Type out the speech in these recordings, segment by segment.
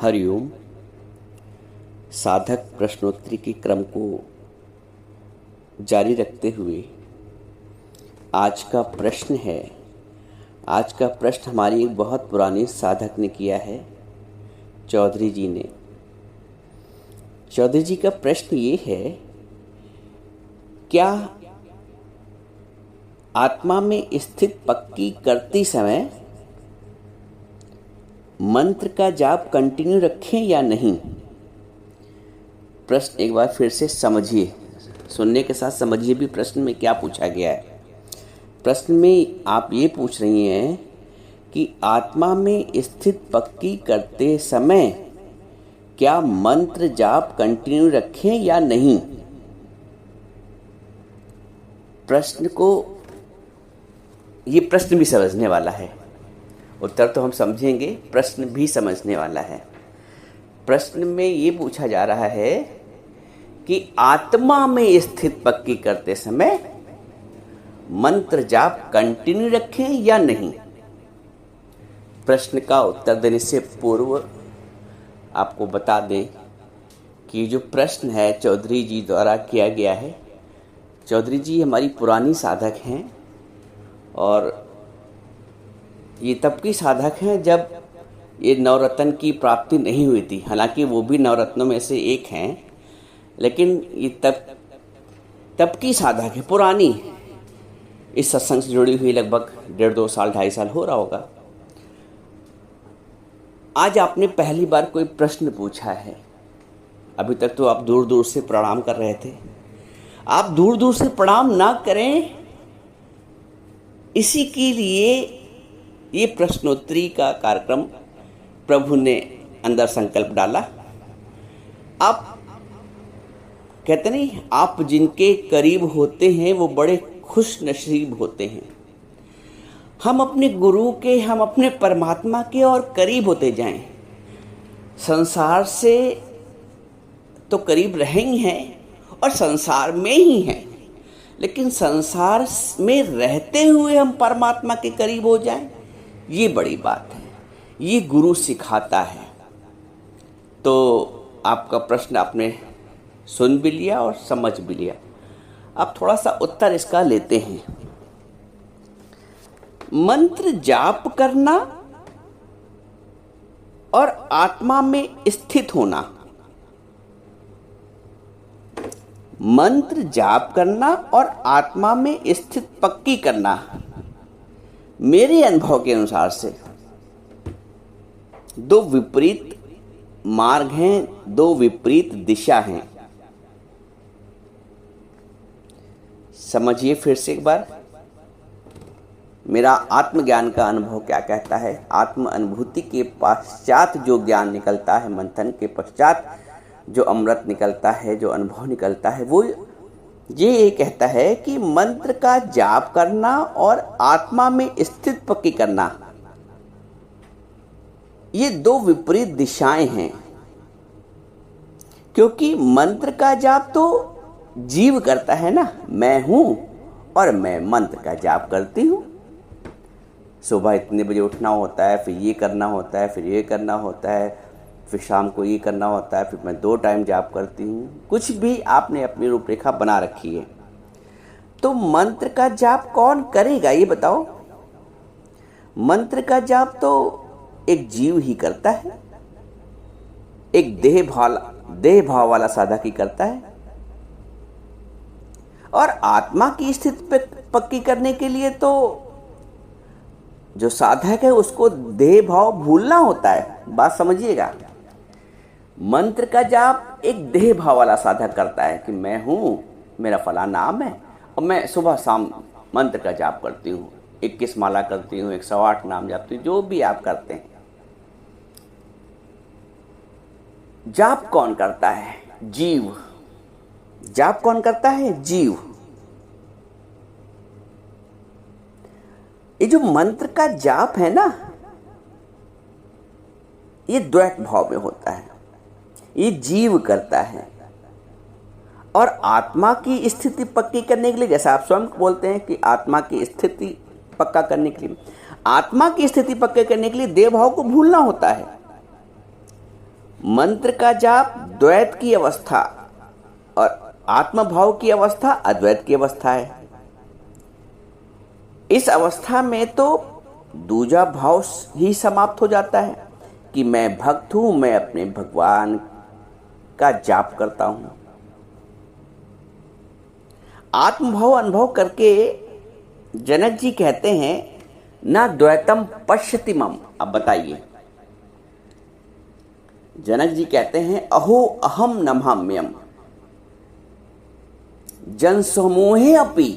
हरिओम। साधक प्रश्नोत्तरी के क्रम को जारी रखते हुए आज का प्रश्न हमारी एक बहुत पुरानी साधक ने किया है, चौधरी जी ने। चौधरी जी का प्रश्न ये है, क्या आत्मा में स्थित पक्की करते समय मंत्र का जाप कंटिन्यू रखें या नहीं? प्रश्न एक बार फिर से समझिए, सुनने के साथ समझिए भी प्रश्न में क्या पूछा गया है। प्रश्न में आप ये पूछ रही हैं कि आत्मा में स्थित पक्की करते समय क्या मंत्र जाप कंटिन्यू रखें या नहीं। ये प्रश्न भी समझने वाला है, उत्तर तो हम समझेंगे, प्रश्न भी समझने वाला है। प्रश्न में ये पूछा जा रहा है कि आत्मा में स्थित पक्की करते समय मंत्र जाप कंटिन्यू रखें या नहीं। प्रश्न का उत्तर देने से पूर्व आपको बता दें कि जो प्रश्न है चौधरी जी द्वारा किया गया है। चौधरी जी हमारी पुरानी साधक हैं और ये तब की साधक हैं जब ये नवरत्न की प्राप्ति नहीं हुई थी। हालांकि वो भी नवरत्नों में से एक हैं, लेकिन ये तब की साधक है, पुरानी। इस सत्संग से जुड़ी हुई लगभग 1.5-2 साल 2.5 साल हो रहा होगा। आज आपने पहली बार कोई प्रश्न पूछा है। अभी तक तो आप दूर दूर से प्रणाम कर रहे थे। आप दूर दूर से प्रणाम ना करें, इसी के लिए ये प्रश्नोत्तरी का कार्यक्रम प्रभु ने अंदर संकल्प डाला। आप कहते नहीं, आप जिनके करीब होते हैं वो बड़े खुश नसीब होते हैं। हम अपने गुरु के, हम अपने परमात्मा के और करीब होते जाएं। संसार से तो करीब रहे ही हैं और संसार में ही हैं, लेकिन संसार में रहते हुए हम परमात्मा के करीब हो जाएं, ये बड़ी बात है। ये गुरु सिखाता है। तो आपका प्रश्न आपने सुन भी लिया और समझ भी लिया। अब थोड़ा सा उत्तर इसका लेते हैं। मंत्र जाप करना और आत्मा में स्थित होना। मंत्र जाप करना और आत्मा में स्थित पक्की करना मेरे अनुभव के अनुसार से दो विपरीत मार्ग हैं, दो विपरीत दिशा हैं। समझिए फिर से एक बार, मेरा आत्मज्ञान का अनुभव क्या कहता है। आत्म अनुभूति के पश्चात जो ज्ञान निकलता है, मंथन के पश्चात जो अमृत निकलता है, जो अनुभव निकलता है, वो ये कहता है कि मंत्र का जाप करना और आत्मा में स्थित पक्की करना, ये दो विपरीत दिशाएं हैं। क्योंकि मंत्र का जाप तो जीव करता है ना, मैं हूं और मैं मंत्र का जाप करती हूं। सुबह इतने बजे उठना होता है, फिर ये करना होता है, फिर ये करना होता है, फिर शाम को ये करना होता है, फिर मैं 2 टाइम जाप करती हूँ। कुछ भी आपने अपनी रूपरेखा बना रखी है। तो मंत्र का जाप कौन करेगा ये बताओ। मंत्र का जाप तो एक जीव ही करता है, एक देह भाव वाला साधक ही करता है। और आत्मा की स्थिति पक्की करने के लिए तो जो साधक है उसको देह भाव भूलना होता है। बात समझिएगा। मंत्र का जाप एक देह भाव वाला साधक करता है कि मैं हूं, मेरा फला नाम है और मैं सुबह शाम मंत्र का जाप करती हूँ, 21 माला करती हूँ, 108 नाम जपती हूँ, जो भी आप करते हैं। जाप कौन करता है? जीव। जाप कौन करता है? जीव। ये जो मंत्र का जाप है ना, ये द्वैत भाव में होता है, ये जीव करता है। और आत्मा की स्थिति पक्की करने के लिए, जैसा आप स्वयं बोलते हैं कि आत्मा की स्थिति पक्का करने के लिए, आत्मा की स्थिति पक्के करने के लिए देह भाव को भूलना होता है। मंत्र का जाप द्वैत की अवस्था और आत्मभाव की अवस्था अद्वैत की अवस्था है। इस अवस्था में तो दूजा भाव ही समाप्त हो जाता है कि मैं भक्त हूं, मैं अपने भगवान का जाप करता हूं। आत्मभाव अनुभव करके जनक जी कहते हैं न द्वैतम पश्यति मम। अब बताइए, जनक जी कहते हैं अहो अहम नमाम्यम जन समूहे अपि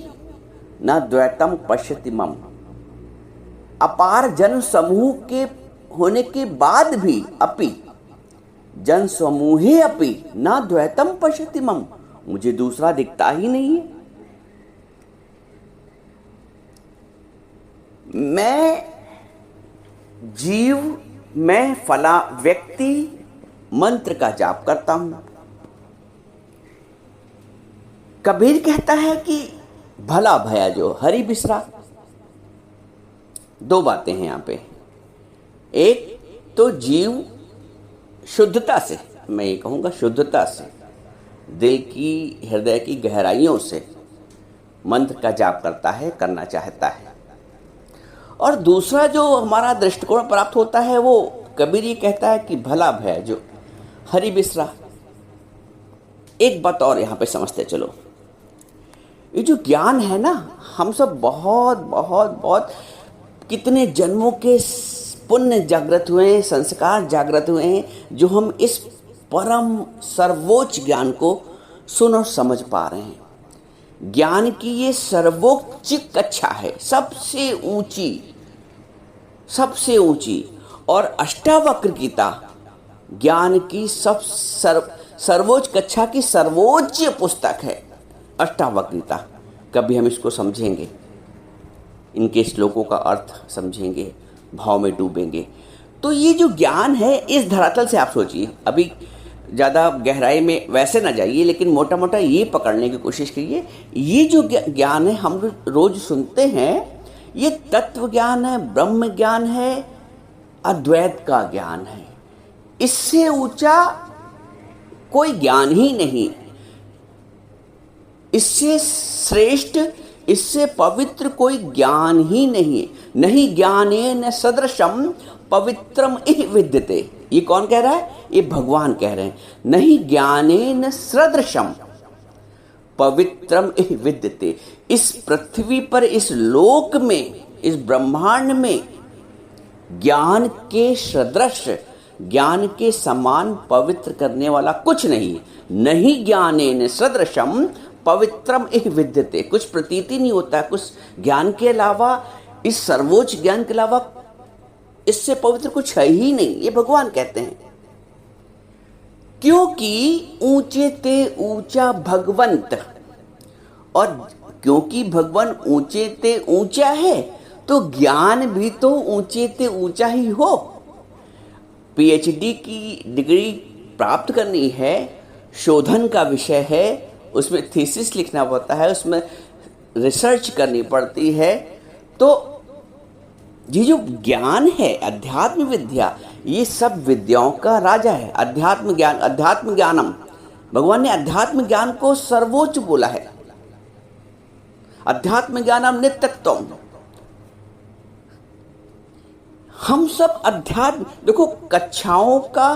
न द्वैतम पश्यति मम। अपार जन समूह के होने के बाद भी अपि जन समूहे अपि न द्वैतम पश्यति मम, मुझे दूसरा दिखता ही नहीं है। मैं जीव, मैं फला व्यक्ति मंत्र का जाप करता हूं। कबीर कहता है कि भला भया जो हरि बिसरा। दो बातें हैं यहां पे। एक तो जीव शुद्धता से, मैं ये कहूंगा शुद्धता से, दिल की हृदय की गहराइयों से मंत्र का जाप करता है, करना चाहता है। और दूसरा जो हमारा दृष्टिकोण प्राप्त होता है वो कबीर ये कहता है कि भला भया जो हरि बिसरा। एक बात और यहां पे समझते चलो, ये जो ज्ञान है ना, हम सब बहुत बहुत बहुत कितने जन्मों के पुण्य जागृत हुए हैं, संस्कार जागृत हुए हैं, जो हम इस परम सर्वोच्च ज्ञान को सुन और समझ पा रहे हैं। ज्ञान की ये सर्वोच्च कक्षा है, सबसे ऊंची, सबसे ऊंची। और अष्टावक्र गीता ज्ञान की सर्वोच्च कक्षा की सर्वोच्च पुस्तक है अष्टावक्र गीता। कभी हम इसको समझेंगे, इनके श्लोकों का अर्थ समझेंगे, भाव में डूबेंगे। तो ये जो ज्ञान है इस धरातल से आप सोचिए, अभी ज़्यादा गहराई में वैसे ना जाइए, लेकिन मोटा मोटा ये पकड़ने की कोशिश कीजिए। ये जो ज्ञान है हम रोज सुनते हैं, ये तत्व ज्ञान है, ब्रह्म ज्ञान है, अद्वैत का ज्ञान है। इससे ऊंचा कोई ज्ञान ही नहीं, इससे श्रेष्ठ, इससे पवित्र कोई ज्ञान ही नहीं है। नहीं ज्ञानेन सदृशम पवित्रम इह विद्यते। ये कौन कह रहा है? ये भगवान कह रहे हैं। नहीं ज्ञानेन सदृशम पवित्रम इह विद्यते। इस पृथ्वी पर, इस लोक में, इस ब्रह्मांड में ज्ञान के सदृश, ज्ञान के समान पवित्र करने वाला कुछ नहीं है। नहीं ज्ञानेन सदृशम पवित्रम इह विद्यते। कुछ प्रतीति नहीं होता, कुछ ज्ञान के अलावा, इस सर्वोच्च ज्ञान के अलावा इससे पवित्र कुछ है ही नहीं, ये भगवान कहते हैं। क्योंकि ऊंचे ते ऊंचा भगवंत, और क्योंकि भगवान ऊंचे ते ऊंचा है तो ज्ञान भी तो ऊंचे ते ऊंचा ही हो। पीएचडी की डिग्री प्राप्त करनी है, शोधन का विषय है, उसमें थीसिस लिखना पड़ता है, उसमें रिसर्च करनी पड़ती है। तो ये जो ज्ञान है, अध्यात्म विद्या, ये सब विद्याओं का राजा है। अध्यात्म ज्ञान, अध्यात्म ज्ञानम, भगवान ने अध्यात्म ज्ञान को सर्वोच्च बोला है। अध्यात्म ज्ञानम नित्यत्वम। हम सब अध्यात्म, देखो कक्षाओं का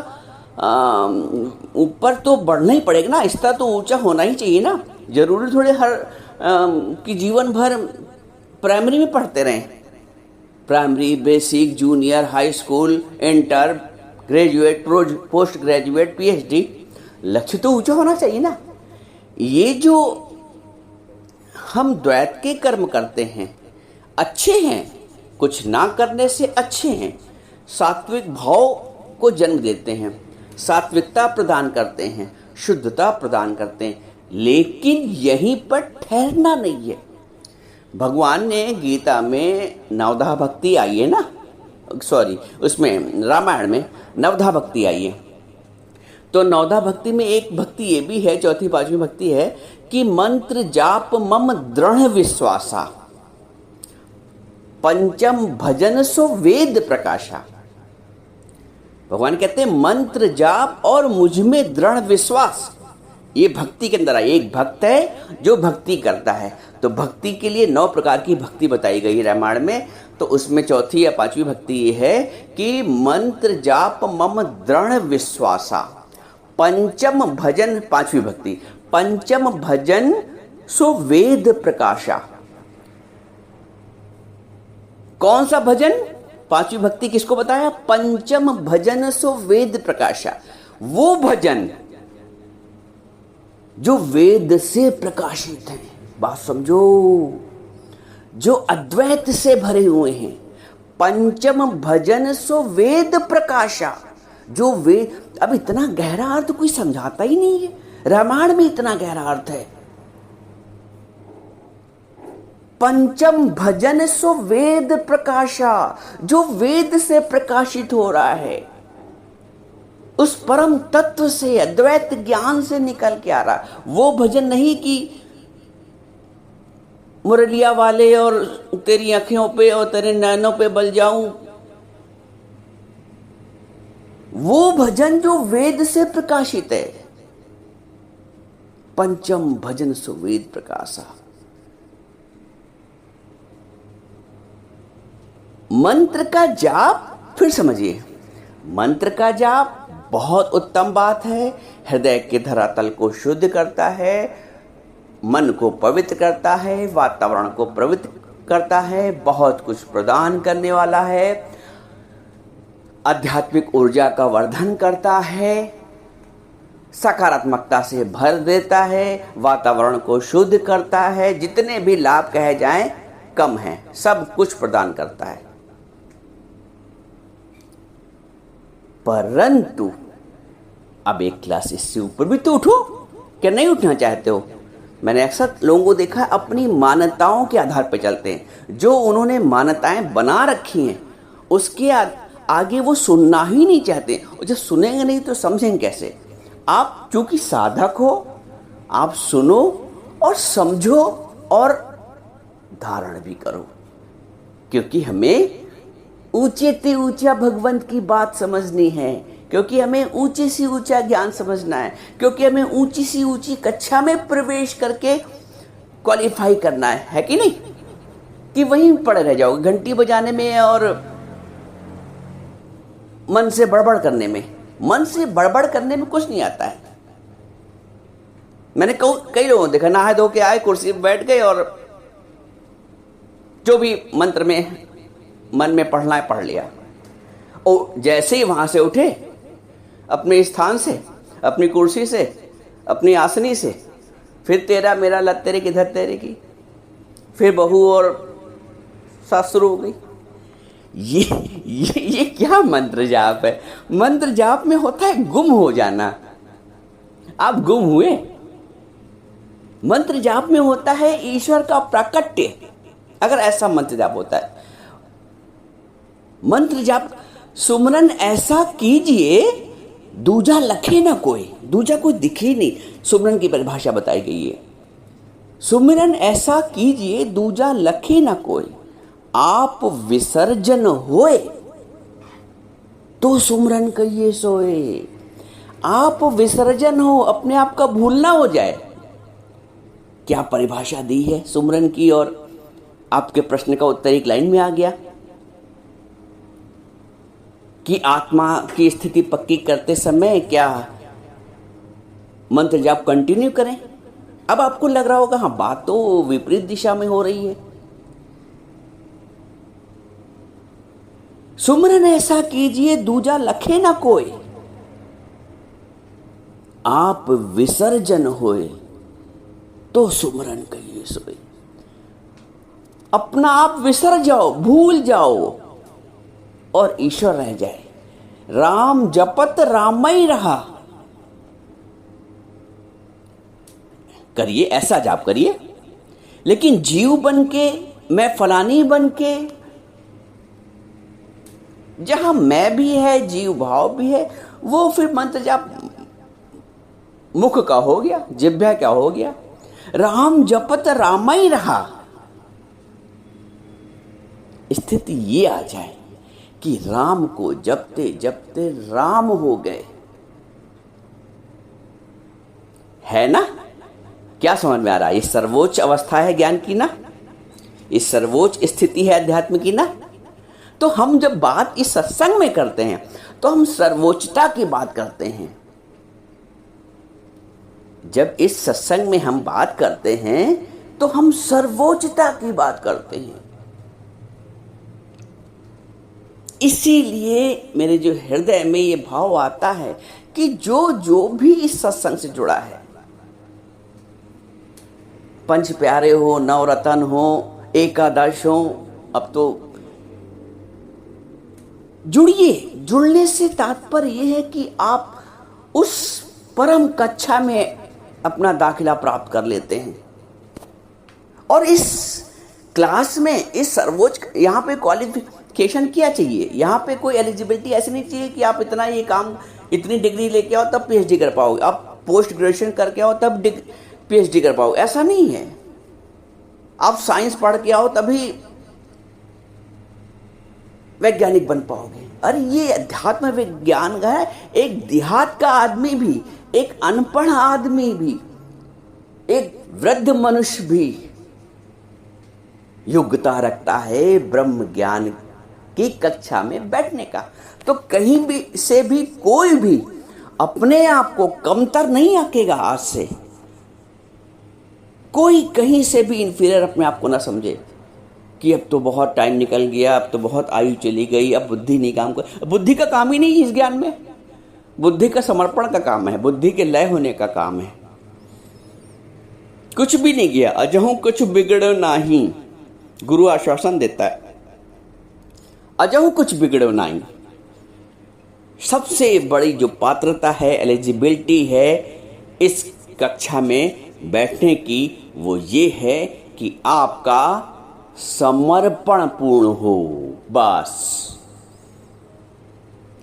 ऊपर तो बढ़ना ही पड़ेगा ना, स्तर तो ऊंचा होना ही चाहिए ना। जरूरी थोड़े हर कि जीवन भर प्राइमरी में पढ़ते रहें। Primary, basic, junior, high school, inter, graduate, post graduate, PhD, लक्ष्य तो ऊंचा होना चाहिए ना। ये जो हम द्वैत के कर्म करते हैं अच्छे हैं, कुछ ना करने से अच्छे हैं। सात्विक भाव को जन्म देते हैं, सात्विकता प्रदान करते हैं, शुद्धता प्रदान करते हैं, लेकिन यहीं पर ठहरना नहीं है। भगवान ने गीता में नवधा भक्ति आई है ना, सॉरी, उसमें रामायण में नवधा भक्ति आई है। तो नवधा भक्ति में एक भक्ति ये भी है, चौथी पांचवी भक्ति है कि मंत्र जाप मम दृढ़ विश्वासा, पंचम भजन सो वेद प्रकाशा। भगवान कहते हैं मंत्र जाप और मुझ में दृढ़ विश्वास, ये भक्ति के अंदर आए। एक भक्त है जो भक्ति करता है, तो भक्ति के लिए 9 प्रकार की भक्ति बताई गई है रामायण में। तो उसमें चौथी या 5वीं भक्ति ये है कि मंत्र जाप मम दृढ़ विश्वासा। पंचम भजन, 5वीं भक्ति, पंचम भजन सो वेद प्रकाशा। कौन सा भजन? 5वीं भक्ति किसको बताया? पंचम भजन सो वेद प्रकाशा। वो भजन जो वेद से प्रकाशित हैं, बात समझो, जो अद्वैत से भरे हुए हैं। पंचम भजन सो वेद प्रकाशा, जो वेद। अब इतना गहरा अर्थ कोई समझाता ही नहीं है, रामायण में इतना गहरा अर्थ है। पंचम भजन सो वेद प्रकाशा, जो वेद से प्रकाशित हो रहा है, उस परम तत्व से, अद्वैत ज्ञान से निकल के आ रहा। वो भजन नहीं कि मुरलिया वाले और तेरी आंखों पे और तेरे नैनों पे बल जाऊं। वो भजन जो वेद से प्रकाशित है। पंचम भजन सो वेद प्रकाशा। मंत्र का जाप, फिर समझिए, मंत्र का जाप बहुत उत्तम बात है। हृदय के धरातल को शुद्ध करता है, मन को पवित्र करता है, वातावरण को पवित्र करता है, बहुत कुछ प्रदान करने वाला है, आध्यात्मिक ऊर्जा का वर्धन करता है, सकारात्मकता से भर देता है, वातावरण को शुद्ध करता है। जितने भी लाभ कहे जाएं कम हैं, सब कुछ प्रदान करता है। परंतु अब एक क्लास इससे ऊपर भी तो उठो। क्या नहीं उठना चाहते हो? मैंने अक्सर लोगों को देखा अपनी मान्यताओं के आधार पर चलते हैं। जो उन्होंने मान्यताएं बना रखी हैं उसके आगे वो सुनना ही नहीं चाहते, और जब सुनेंगे नहीं तो समझेंगे कैसे? आप चूंकि साधक हो, आप सुनो और समझो और धारण भी करो, क्योंकि हमें ऊंचे से ऊंचा भगवंत की बात समझनी है, क्योंकि हमें ऊंचे से ऊंचा ज्ञान समझना है, क्योंकि हमें ऊंची से ऊंची कक्षा में प्रवेश करके क्वालिफाई करना है कि नहीं? कि वहीं पड़े रह जाओगे घंटी बजाने में और मन से बड़बड़ करने में। मन से बड़बड़ करने में कुछ नहीं आता है। मैंने कई लोगों को देखा, नहाए धो के आए, कुर्सी पर बैठ गए और जो भी मंत्र में मन में पढ़ना है पढ़ लिया, और जैसे ही वहां से उठे अपने स्थान से, अपनी कुर्सी से, अपनी आसनी से, फिर तेरा मेरा लत तेरे की धर तेरे की, फिर बहू और सास शुरू हो गई। ये क्या मंत्र जाप है? मंत्र जाप में होता है गुम हो जाना। आप गुम हुए। मंत्र जाप में होता है ईश्वर का प्राकट्य, अगर ऐसा मंत्र जाप होता है। मंत्र जाप, सुमरन ऐसा कीजिए दूजा लखे ना कोई, दूजा कोई दिखे नहीं। सुमरन की परिभाषा बताई गई है। सुमिरन ऐसा कीजिए दूजा लखे ना कोई, आप विसर्जन होए तो सुमरन कहिए सोए। आप विसर्जन हो, अपने आप का भूलना हो जाए। क्या परिभाषा दी है सुमरन की, और आपके प्रश्न का उत्तर एक लाइन में आ गया कि आत्मा की स्थिति पक्की करते समय क्या मंत्र जाप कंटिन्यू करें? अब आपको लग रहा होगा हाँ बात तो विपरीत दिशा में हो रही है। सुमरन ऐसा कीजिए दूजा लखे ना कोई, आप विसर्जन होए तो सुमरन कहिए सोए। अपना आप विसर जाओ, भूल जाओ और ईश्वर रह जाए। राम जपत रामई रहा। करिए, ऐसा जाप करिए। लेकिन जीव बन के, मैं फलानी बन के, जहां मैं भी है, जीव भाव भी है, वो फिर मंत्र जाप मुख का हो गया, जिह्वा क्या हो गया। राम जपत रामई रहा। स्थिति ये आ जाए कि राम को जपते जपते राम हो गए। है ना? क्या समझ में आ रहा है? ये सर्वोच्च अवस्था है ज्ञान की ना, ये सर्वोच्च स्थिति है अध्यात्म की ना। तो हम जब बात इस सत्संग में करते हैं तो हम सर्वोच्चता की बात करते हैं। जब इस सत्संग में हम बात करते हैं तो हम सर्वोच्चता की बात करते हैं। इसीलिए मेरे जो हृदय में ये भाव आता है कि जो जो भी इस सत्संग से जुड़ा है, पंच प्यारे हो, नवरत्न हो, एकादश हो, अब तो जुड़िए। जुड़ने से तात्पर्य यह है कि आप उस परम कक्षा में अपना दाखिला प्राप्त कर लेते हैं। और इस क्लास में इस सर्वोच्च, यहाँ पे क्वालिफिकेशन क्या चाहिए? यहाँ पे कोई एलिजिबिलिटी ऐसी नहीं चाहिए कि आप इतना ये काम, इतनी डिग्री लेके आओ तब पीएचडी कर पाओगे, आप पोस्ट ग्रेजुएशन करके आओ तब पीएचडी कर पाओगे, ऐसा नहीं है। आप साइंस पढ़ के आओ तभी वैज्ञानिक बन पाओगे। अरे ये अध्यात्म विज्ञान का है। एक देहात का आदमी भी, एक अनपढ़ आदमी भी, एक वृद्ध मनुष्य भी योग्यता रखता है ब्रह्म ज्ञान की कक्षा में बैठने का। तो कहीं भी से भी कोई भी अपने आप को कमतर नहीं आंकेगा। आज से कोई कहीं से भी इंफीरियर अपने आप को ना समझे कि अब तो बहुत टाइम निकल गया, अब तो बहुत आयु चली गई, अब बुद्धि नहीं काम कर। बुद्धि का काम ही नहीं है इस ज्ञान में। बुद्धि का समर्पण का काम है, बुद्धि के लय होने का काम है। कुछ भी नहीं किया, अजहू कुछ बिगड़ो नाही, गुरु आश्वासन देता है। अजहू कुछ बिगड़ो नाही। सबसे बड़ी जो पात्रता है, एलिजिबिलिटी है इस कक्षा में बैठने की, वो ये है कि आपका समर्पण पूर्ण हो। बस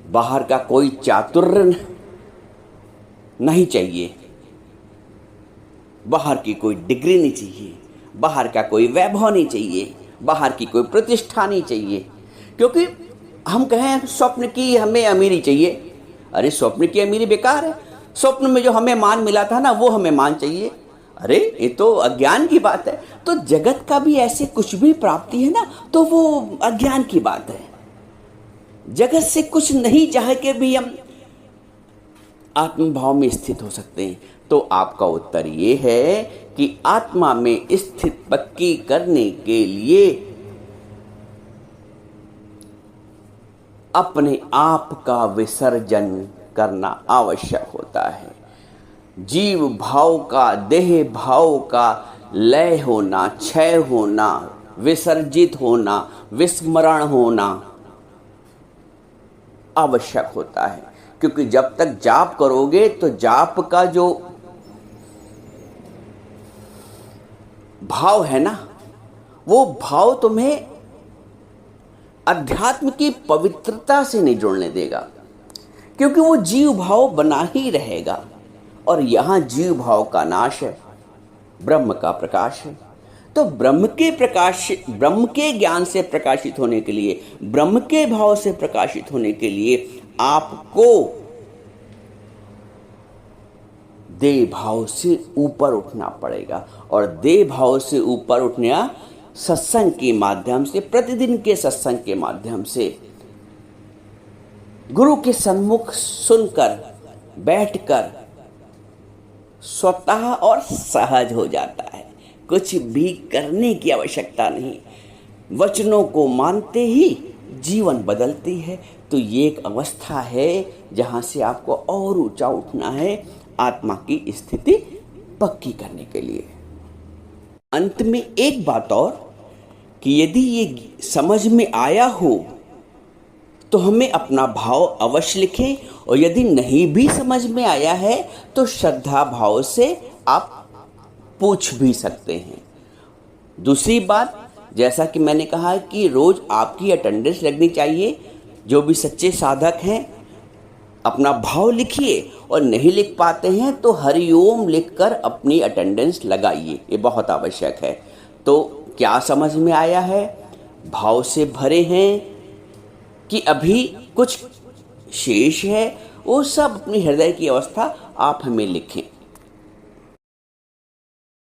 बाहर का कोई चातुर्य नहीं चाहिए, बाहर की कोई डिग्री नहीं चाहिए, बाहर का कोई वैभव नहीं चाहिए, बाहर की कोई प्रतिष्ठा नहीं चाहिए। क्योंकि हम कहें स्वप्न की हमें अमीरी चाहिए, अरे स्वप्न की अमीरी बेकार है। स्वप्न में जो हमें मान मिला था ना, वो हमें मान चाहिए। अरे ये तो अज्ञान की बात है। तो जगत का भी ऐसे कुछ भी प्राप्ति है ना, तो वो अज्ञान की बात है। जगत से कुछ नहीं चाह के भी हम आत्मभाव में स्थित हो सकते हैं। तो आपका उत्तर ये है कि आत्मा में स्थित पक्की करने के लिए अपने आप का विसर्जन करना आवश्यक होता है। जीव भाव का, देह भाव का लय होना, क्षय होना, विसर्जित होना, विस्मरण होना आवश्यक होता है। क्योंकि जब तक जाप करोगे तो जाप का जो भाव है ना, वो भाव तुम्हें अध्यात्म की पवित्रता से नहीं जोड़ने देगा, क्योंकि वो जीव भाव बना ही रहेगा। और यहाँ जीव भाव का नाश है, ब्रह्म का प्रकाश है। तो ब्रह्म के प्रकाश, ब्रह्म के ज्ञान से प्रकाशित होने के लिए, ब्रह्म के भाव से प्रकाशित होने के लिए आपको देह भाव से ऊपर उठना पड़ेगा। और देह भाव से ऊपर उठना सत्संग के माध्यम से, प्रतिदिन के सत्संग के माध्यम से, गुरु के सन्मुख सुनकर, बैठकर स्वतः और सहज हो जाता है। कुछ भी करने की आवश्यकता नहीं, वचनों को मानते ही जीवन बदलती है। तो ये एक अवस्था है जहाँ से आपको और ऊंचा उठना है आत्मा की स्थिति पक्की करने के लिए। अंत में एक बात और, कि यदि ये समझ में आया हो तो हमें अपना भाव अवश्य लिखें, और यदि नहीं भी समझ में आया है तो श्रद्धा भाव से आप पूछ भी सकते हैं। दूसरी बात, जैसा कि मैंने कहा कि रोज़ आपकी अटेंडेंस लगनी चाहिए। जो भी सच्चे साधक हैं अपना भाव लिखिए, और नहीं लिख पाते हैं तो हरिओम लिखकर अपनी अटेंडेंस लगाइए, ये बहुत आवश्यक है। तो क्या समझ में आया है? भाव से भरे हैं, कि अभी कुछ शेष है, वो सब अपनी हृदय की अवस्था आप हमें लिखें।